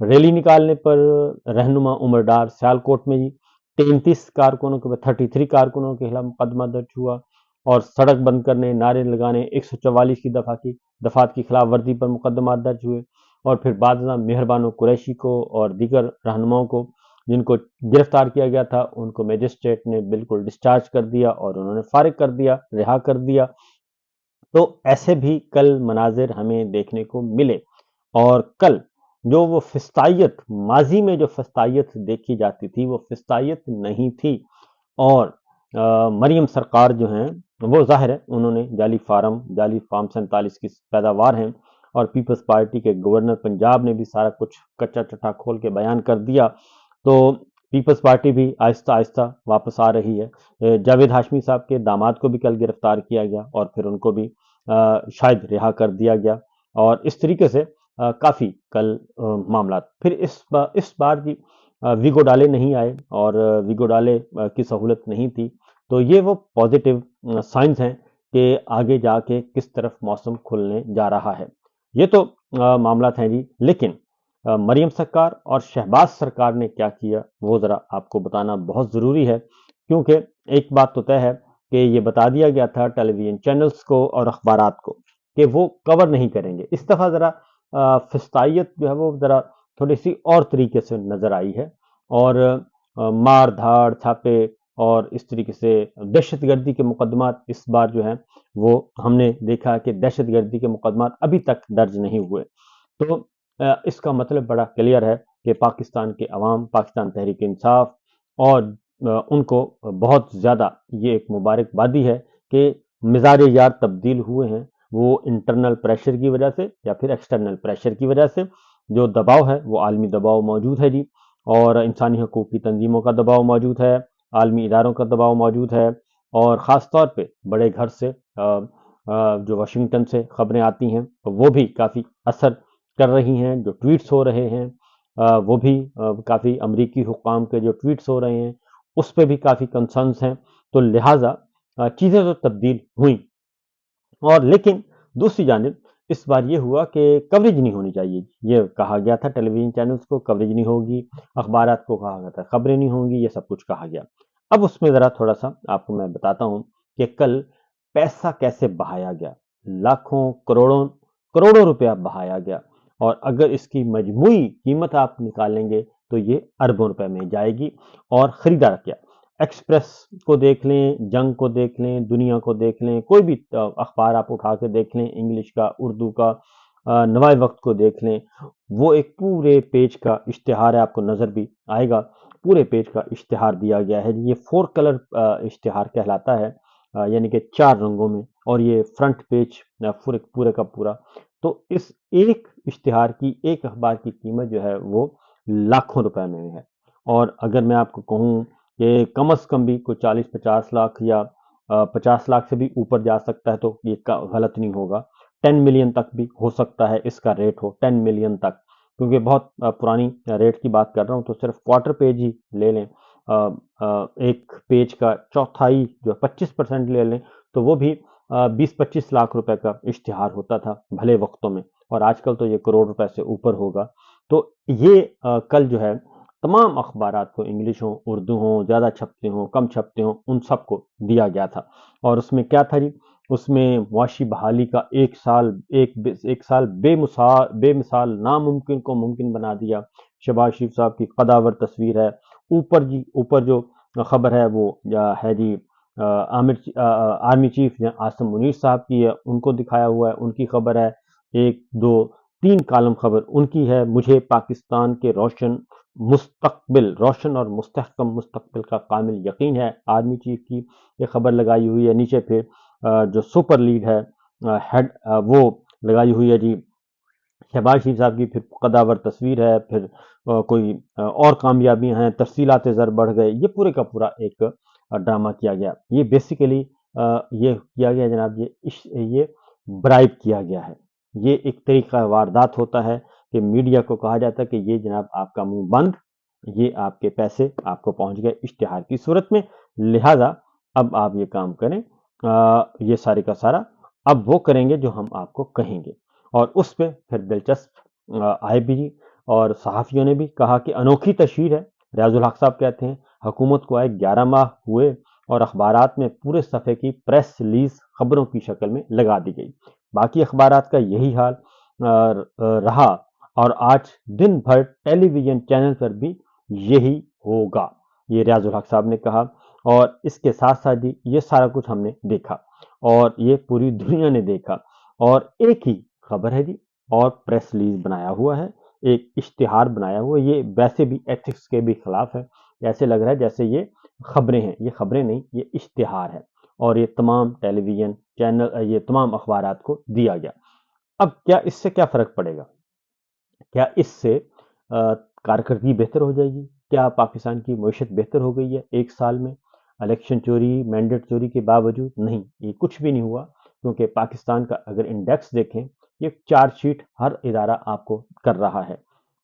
Rally نکالنے پر رہنما عمر ڈار سیالکوٹ میں جی 33 کارکنوں کے 33 کارکنوں کے خلاف مقدمہ درج ہوا، اور سڑک بند کرنے، نعرے لگانے، 144 کی دفعات کی خلاف ورزی پر مقدمات درج ہوئے، اور پھر بعد ازاں مہربانو قریشی کو اور دیگر رہنماؤں کو جن کو گرفتار کیا گیا تھا ان کو میجسٹریٹ نے بالکل ڈسچارج کر دیا اور انہوں نے فارغ کر دیا، رہا کر دیا۔ تو ایسے بھی کل مناظر ہمیں دیکھنے کو ملے، اور کل جو وہ فسطائیت، ماضی میں جو فسطائیت دیکھی جاتی تھی وہ فسطائیت نہیں تھی، اور مریم سرکار جو ہیں وہ ظاہر ہے انہوں نے جعلی فارم 47 کی پیداوار ہیں، اور پیپلز پارٹی کے گورنر پنجاب نے بھی سارا کچھ کچا چٹا کھول کے بیان کر دیا، تو پیپلز پارٹی بھی آہستہ آہستہ واپس آ رہی ہے۔ جاوید ہاشمی صاحب کے داماد کو بھی کل گرفتار کیا گیا اور پھر ان کو بھی شاید رہا کر دیا گیا، اور اس طریقے سے کافی کل معاملات۔ پھر اس بار جی ویگو ڈالے نہیں آئے، اور ویگو ڈالے کی سہولت نہیں تھی، تو یہ وہ پازیٹیو سائنز ہیں کہ آگے جا کے کس طرف موسم کھلنے جا رہا ہے۔ یہ تو معاملات ہیں جی، لیکن مریم سرکار اور شہباز سرکار نے کیا کیا وہ ذرا آپ کو بتانا بہت ضروری ہے، کیونکہ ایک بات تو طے ہے کہ یہ بتا دیا گیا تھا ٹیلی ویژن چینلز کو اور اخبارات کو کہ وہ کور نہیں کریں گے۔ اس دفعہ ذرا فسطائیت جو ہے وہ ذرا تھوڑی سی اور طریقے سے نظر آئی ہے، اور مار دھاڑ، چھاپے اور اس طریقے سے دہشت گردی کے مقدمات اس بار جو ہیں وہ ہم نے دیکھا کہ دہشت گردی کے مقدمات ابھی تک درج نہیں ہوئے، تو اس کا مطلب بڑا کلیئر ہے کہ پاکستان کے عوام، پاکستان تحریک انصاف، اور ان کو بہت زیادہ یہ ایک مبارکبادی ہے کہ مزاج یار تبدیل ہوئے ہیں، وہ انٹرنل پریشر کی وجہ سے یا پھر ایکسٹرنل پریشر کی وجہ سے۔ جو دباؤ ہے وہ عالمی دباؤ موجود ہے جی، اور انسانی حقوق کی تنظیموں کا دباؤ موجود ہے، عالمی اداروں کا دباؤ موجود ہے، اور خاص طور پہ بڑے گھر سے جو واشنگٹن سے خبریں آتی ہیں وہ بھی کافی اثر کر رہی ہیں، جو ٹویٹس ہو رہے ہیں وہ بھی کافی امریکی حکام کے جو ٹویٹس ہو رہے ہیں اس پہ بھی کافی کنسرنس ہیں، تو لہٰذا چیزیں تو تبدیل ہوئیں، اور لیکن دوسری جانب اس بار یہ ہوا کہ کوریج نہیں ہونی چاہیے، یہ کہا گیا تھا ٹیلی ویژن چینلز کو کوریج نہیں ہوگی، اخبارات کو کہا گیا تھا خبریں نہیں ہوں گی، یہ سب کچھ کہا گیا۔ اب اس میں ذرا تھوڑا سا آپ کو میں بتاتا ہوں کہ کل پیسہ کیسے بہایا گیا، لاکھوں کروڑوں روپیہ بہایا گیا، اور اگر اس کی مجموعی قیمت آپ نکالیں گے تو یہ اربوں روپے میں جائے گی، اور خریدا کیا؟ ایکسپریس کو دیکھ لیں، جنگ کو دیکھ لیں، دنیا کو دیکھ لیں، کوئی بھی اخبار آپ اٹھا کے دیکھ لیں، انگلش کا، اردو کا، نوائے وقت کو دیکھ لیں، وہ ایک پورے پیج کا اشتہار ہے، آپ کو نظر بھی آئے گا، پورے پیج کا اشتہار دیا گیا ہے۔ یہ 4 کلر اشتہار کہلاتا ہے، یعنی کہ 4 رنگوں میں، اور یہ فرنٹ پیج پورے کا پورا، تو اس ایک اشتہار کی، ایک اخبار کی قیمت جو ہے وہ لاکھوں روپے میں ہے، اور اگر میں آپ کو کہوں کہ کم از کم بھی کوئی 40-50 لاکھ یا 50 لاکھ سے بھی اوپر جا سکتا ہے تو یہ غلط نہیں ہوگا، 10 ملین تک بھی ہو سکتا ہے اس کا ریٹ ہو، 10 ملین تک، کیونکہ بہت پرانی ریٹ کی بات کر رہا ہوں، تو صرف کوارٹر پیج ہی لے لیں، ایک پیج کا چوتھائی جو 25% لے لیں تو وہ بھی 20-25 لاکھ روپے کا اشتہار ہوتا تھا بھلے وقتوں میں، اور آج کل تو یہ کروڑ روپے سے اوپر ہوگا۔ تو یہ کل جو ہے تمام اخبارات کو، انگلش ہوں، اردو ہوں، زیادہ چھپتے ہوں، کم چھپتے ہوں، ان سب کو دیا گیا تھا، اور اس میں کیا تھا جی؟ اس میں معاشی بحالی کا ایک سال بے مثال ناممکن کو ممکن بنا دیا، شہباز شریف صاحب کی قداور تصویر ہے، اوپر جو خبر ہے وہ ہے جی آرمی چیف عاصم منیر صاحب کی ہے، ان کو دکھایا ہوا ہے، ان کی خبر ہے، 1 2 3 کالم خبر ان کی ہے، مجھے پاکستان کے روشن اور مستحکم مستقبل کا کامل یقین ہے، آرمی چیف کی یہ خبر لگائی ہوئی ہے۔ نیچے پھر جو سپر لیڈ ہے ہیڈ وہ لگائی ہوئی ہے جی شہباز شریف صاحب کی، پھر قداور تصویر ہے، پھر کوئی اور کامیابیاں ہیں، تفصیلات زر بڑھ گئے، یہ پورے کا پورا ایک ڈرامہ کیا گیا۔ یہ بیسیکلی یہ کیا گیا جناب، یہ برائب کیا گیا ہے، یہ ایک طریقہ واردات ہوتا ہے کہ میڈیا کو کہا جاتا ہے کہ یہ جناب آپ کا منہ بند، یہ آپ کے پیسے آپ کو پہنچ گئے اشتہار کی صورت میں، لہذا اب آپ یہ کام کریں، یہ سارے کا سارا اب وہ کریں گے جو ہم آپ کو کہیں گے، اور اس پہ پھر دلچسپ آئے بھی جی، اور صحافیوں نے بھی کہا کہ انوکھی تشہیر ہے۔ ریاض الحق صاحب کہتے ہیں حکومت کو آئے 11 ماہ ہوئے اور اخبارات میں پورے صفحے کی پریس ریلیز خبروں کی شکل میں لگا دی گئی۔ باقی اخبارات کا یہی حال رہا اور آج دن بھر ٹیلی ویژن چینل پر بھی یہی ہوگا، یہ ریاض الحق صاحب نے کہا۔ اور اس کے ساتھ ساتھ جی یہ سارا کچھ ہم نے دیکھا اور یہ پوری دنیا نے دیکھا اور ایک ہی خبر ہے جی، اور پریس ریلیز بنایا ہوا ہے، ایک اشتہار بنایا ہوا ہے۔ یہ ویسے بھی ایتھکس کے بھی خلاف ہے، ایسے لگ رہا ہے جیسے یہ خبریں ہیں، یہ خبریں نہیں، یہ اشتہار ہے اور یہ تمام ٹیلی ویژن چینل، یہ تمام اخبارات کو دیا گیا۔ اب کیا اس سے کیا فرق پڑے گا؟ کیا اس سے کارکردگی بہتر ہو جائے گی؟ کیا پاکستان کی معیشت بہتر ہو گئی ہے ایک سال میں الیکشن چوری، مینڈیٹ چوری کے باوجود؟ نہیں، یہ کچھ بھی نہیں ہوا، کیونکہ پاکستان کا اگر انڈیکس دیکھیں، یہ چارج شیٹ ہر ادارہ آپ کو کر رہا ہے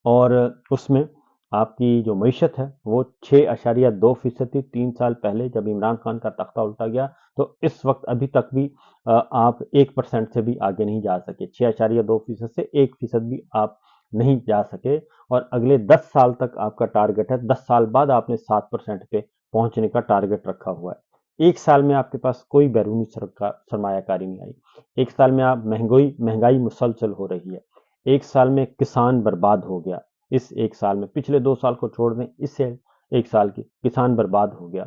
اور اس میں آپ کی جو معیشت ہے وہ 6.2% تھی 3 سال پہلے جب عمران خان کا تختہ الٹا گیا، تو اس وقت ابھی تک بھی آپ 1% سے بھی آگے نہیں جا سکے، 6.2% سے 1% بھی آپ نہیں جا سکے اور اگلے 10 سال تک آپ کا ٹارگٹ ہے، 10 سال بعد آپ نے 7% پہ پہنچنے کا ٹارگٹ رکھا ہوا ہے۔ ایک سال میں آپ کے پاس کوئی بیرونی سرمایہ کاری نہیں آئی، ایک سال میں آپ مہنگائی مسلسل ہو رہی ہے، ایک سال میں کسان برباد ہو گیا، اس ایک سال میں، پچھلے 2 سال کو چھوڑ دیں، اس سے ایک سال کی کسان برباد ہو گیا،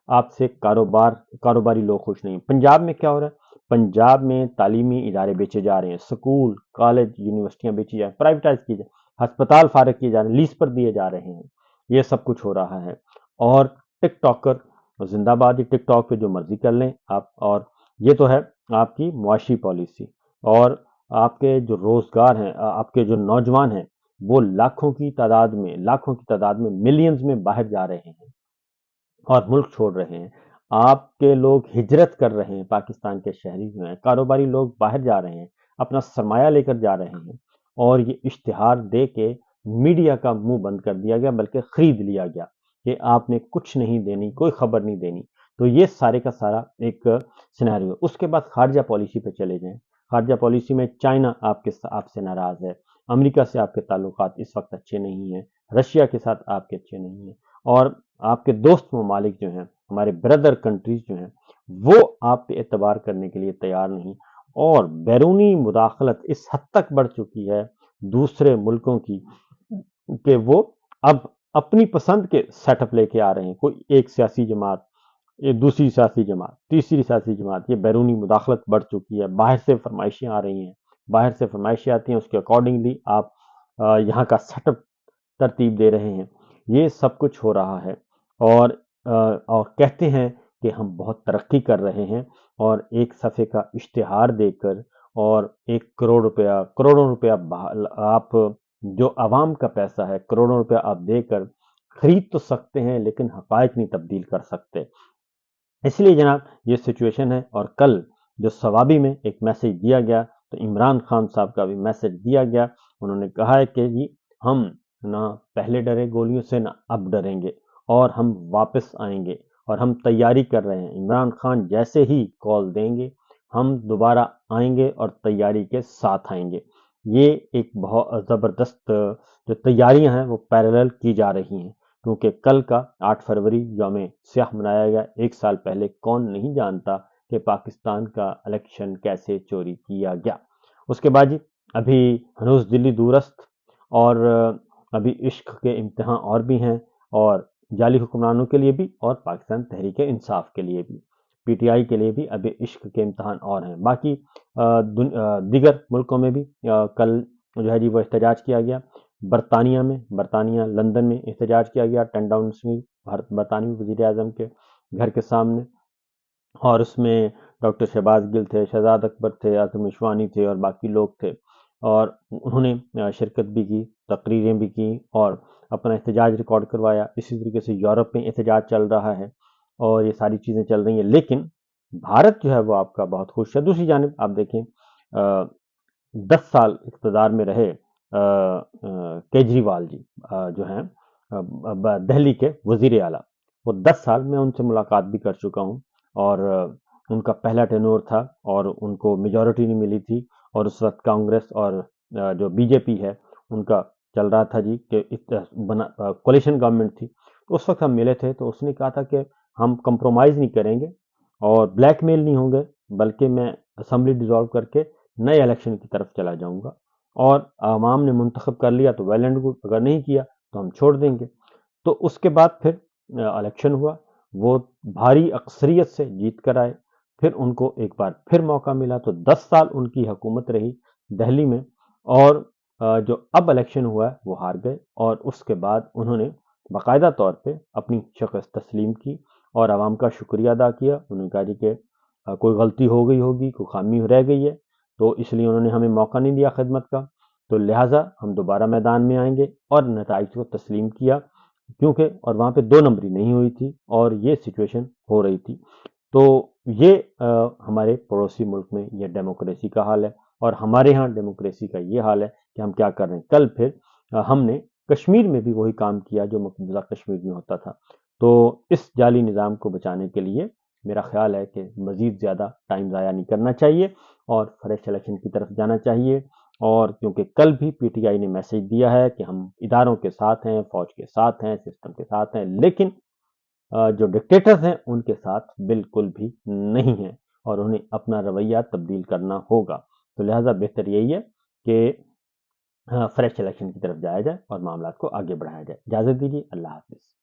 آپ سے کاروباری لوگ خوش نہیں۔ پنجاب میں کیا ہو رہا ہے؟ پنجاب میں تعلیمی ادارے بیچے جا رہے ہیں، سکول، کالج، یونیورسٹیاں بیچی جا رہی ہیں، پرائیویٹائز کی جا رہی ہیں، ہسپتال فارغ کیے جا رہے ہیں، لیز پر دیے جا رہے ہیں، یہ سب کچھ ہو رہا ہے۔ اور ٹک ٹاکر زندہ باد، ٹک ٹاک پہ جو مرضی کر لیں آپ، اور یہ تو ہے آپ کی معاشی پالیسی، اور آپ کے جو روزگار ہیں، آپ کے جو نوجوان ہیں وہ لاکھوں کی تعداد میں ملینز میں باہر جا رہے ہیں اور ملک چھوڑ رہے ہیں۔ آپ کے لوگ ہجرت کر رہے ہیں، پاکستان کے شہری جو ہیں، کاروباری لوگ باہر جا رہے ہیں، اپنا سرمایہ لے کر جا رہے ہیں اور یہ اشتہار دے کے میڈیا کا منہ بند کر دیا گیا، بلکہ خرید لیا گیا کہ آپ نے کچھ نہیں دینی، کوئی خبر نہیں دینی۔ تو یہ سارے کا سارا ایک سینیریو ہے۔ اس کے بعد خارجہ پالیسی پہ چلے جائیں۔ خارجہ پالیسی میں چائنا آپ سے ناراض ہے، امریکہ سے آپ کے تعلقات اس وقت اچھے نہیں ہیں، رشیا کے ساتھ آپ کے اچھے نہیں ہیں، اور آپ کے دوست ممالک جو ہیں، ہمارے بردر کنٹریز جو ہیں، وہ آپ پہ اعتبار کرنے کے لیے تیار نہیں، اور بیرونی مداخلت اس حد تک بڑھ چکی ہے دوسرے ملکوں کی کہ وہ اب اپنی پسند کے سیٹ اپ لے کے آ رہے ہیں، کوئی ایک سیاسی جماعت، ایک دوسری سیاسی جماعت، تیسری سیاسی جماعت، یہ بیرونی مداخلت بڑھ چکی ہے، باہر سے فرمائشیں آ رہی ہیں، باہر سے فرمائشیں آتی ہیں، اس کے اکارڈنگلی آپ یہاں کا سیٹ اپ ترتیب دے رہے ہیں، یہ سب کچھ ہو رہا ہے، اور کہتے ہیں کہ ہم بہت ترقی کر رہے ہیں، اور ایک صفحے کا اشتہار دے کر اور 1 کروڑوں روپیہ آپ جو عوام کا پیسہ ہے، کروڑوں روپیہ آپ دے کر خرید تو سکتے ہیں لیکن حقائق نہیں تبدیل کر سکتے۔ اس لیے جناب یہ سچویشن ہے، اور کل جو ثوابی میں ایک میسج دیا گیا تو عمران خان صاحب کا بھی میسج دیا گیا، انہوں نے کہا ہے کہ جی ہم نہ پہلے ڈرے گولیوں سے، نہ اب ڈریں گے، اور ہم واپس آئیں گے، اور ہم تیاری کر رہے ہیں، عمران خان جیسے ہی کال دیں گے ہم دوبارہ آئیں گے اور تیاری کے ساتھ آئیں گے۔ یہ ایک بہت زبردست جو تیاریاں ہیں وہ پیرالل کی جا رہی ہیں، کیونکہ کل کا 8 فروری یوم سیاہ منایا گیا، ایک سال پہلے کون نہیں جانتا کہ پاکستان کا الیکشن کیسے چوری کیا گیا۔ اس کے بعد جی ابھی ہنوز دلی دورست، اور ابھی عشق کے امتحان اور بھی ہیں، اور جعلی حکمرانوں کے لیے بھی، اور پاکستان تحریک انصاف کے لیے بھی، پی ٹی آئی کے لیے بھی ابھی عشق کے امتحان اور ہیں۔ باقی دیگر ملکوں میں بھی کل جو ہے جی وہ احتجاج کیا گیا، برطانیہ لندن میں احتجاج کیا گیا 10 ڈاؤن اسٹریٹ، برطانوی وزیر اعظم کے گھر کے سامنے، اور اس میں ڈاکٹر شہباز گل تھے، شہزاد اکبر تھے، اعظم عشوانی تھے، اور باقی لوگ تھے، اور انہوں نے شرکت بھی کی، تقریریں بھی کی، اور اپنا احتجاج ریکارڈ کروایا۔ اسی طریقے سے یورپ میں احتجاج چل رہا ہے، اور یہ ساری چیزیں چل رہی ہیں، لیکن بھارت جو ہے وہ آپ کا بہت خوش ہے۔ دوسری جانب آپ دیکھیں 10 سال اقتدار میں رہے کیجریوال جی جو ہیں دہلی کے وزیر اعلیٰ، وہ 10 سال میں ان سے ملاقات بھی کر چکا ہوں، اور ان کا پہلا ٹینور تھا اور ان کو میجورٹی نہیں ملی تھی، اور اس وقت کانگریس اور جو بی جے پی ہے ان کا چل رہا تھا جی کہ کولیشن گورنمنٹ تھی، تو اس وقت ہم ملے تھے تو اس نے کہا تھا کہ ہم کمپرومائز نہیں کریں گے اور بلیک میل نہیں ہوں گے، بلکہ میں اسمبلی ڈیزالو کر کے نئے الیکشن کی طرف چلا جاؤں گا، اور عوام نے منتخب کر لیا تو ویل اینڈ گڈ، اگر نہیں کیا تو ہم چھوڑ دیں گے۔ تو اس کے بعد پھر الیکشن ہوا، وہ بھاری اکثریت سے جیت کر آئے، پھر ان کو ایک بار پھر موقع ملا تو 10 سال ان کی حکومت رہی دہلی میں، اور جو اب الیکشن ہوا ہے وہ ہار گئے، اور اس کے بعد انہوں نے باقاعدہ طور پہ اپنی شکست تسلیم کی اور عوام کا شکریہ ادا کیا۔ انہوں نے کہا جی کہ کوئی غلطی ہو گئی ہوگی، کوئی خامی رہ گئی ہے، تو اس لیے انہوں نے ہمیں موقع نہیں دیا خدمت کا، تو لہٰذا ہم دوبارہ میدان میں آئیں گے، اور نتائج کو تسلیم کیا، کیونکہ اور وہاں پہ 2 نمبری نہیں ہوئی تھی اور یہ سچویشن ہو رہی تھی۔ تو یہ ہمارے پڑوسی ملک میں یہ ڈیموکریسی کا حال ہے، اور ہمارے ہاں ڈیموکریسی کا یہ حال ہے کہ ہم کیا کر رہے ہیں۔ کل پھر ہم نے کشمیر میں بھی وہی کام کیا جو مقبوضہ کشمیر میں ہوتا تھا۔ تو اس جعلی نظام کو بچانے کے لیے میرا خیال ہے کہ مزید زیادہ ٹائم ضائع نہیں کرنا چاہیے اور فریش الیکشن کی طرف جانا چاہیے، اور کیونکہ کل بھی پی ٹی آئی نے میسج دیا ہے کہ ہم اداروں کے ساتھ ہیں، فوج کے ساتھ ہیں، سسٹم کے ساتھ ہیں، لیکن جو ڈکٹیٹرز ہیں ان کے ساتھ بالکل بھی نہیں ہیں، اور انہیں اپنا رویہ تبدیل کرنا ہوگا۔ تو لہٰذا بہتر یہی ہے کہ فریش الیکشن کی طرف جایا جائے اور معاملات کو آگے بڑھایا جائے۔ اجازت دیجیے، اللہ حافظ۔